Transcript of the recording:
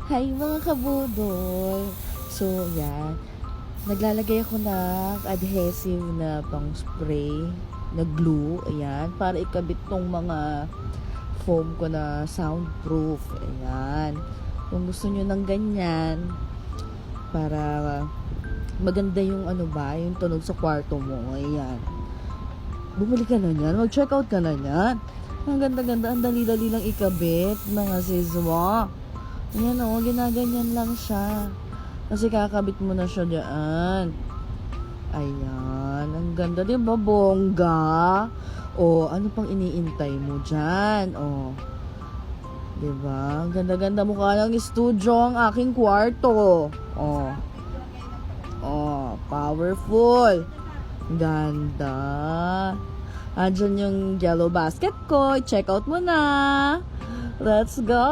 Hi mga kabudol! So, yan. Naglalagay ako ng adhesive na pang spray na glue. Ayan. Para ikabit tong mga foam ko na soundproof. Ayan. Kung gusto nyo ng ganyan, para maganda yung yung tunog sa kwarto mo. Ayan. Bumili ka na yan. Mag-check out ka na yan. Ang ganda-ganda. Ang dali-dali lang ikabit. Mga siswa. Ayan o, ginaganyan lang siya. Kasi kakabit mo na siya dyan. Ayan, ang ganda. Diba, bongga? O, ano pang iniintay mo dyan? O, diba? Ang ganda-ganda mukha ng studio ang aking kwarto. O, powerful. Ganda. Andyan yung yellow basket ko. Check out mo na. Let's go!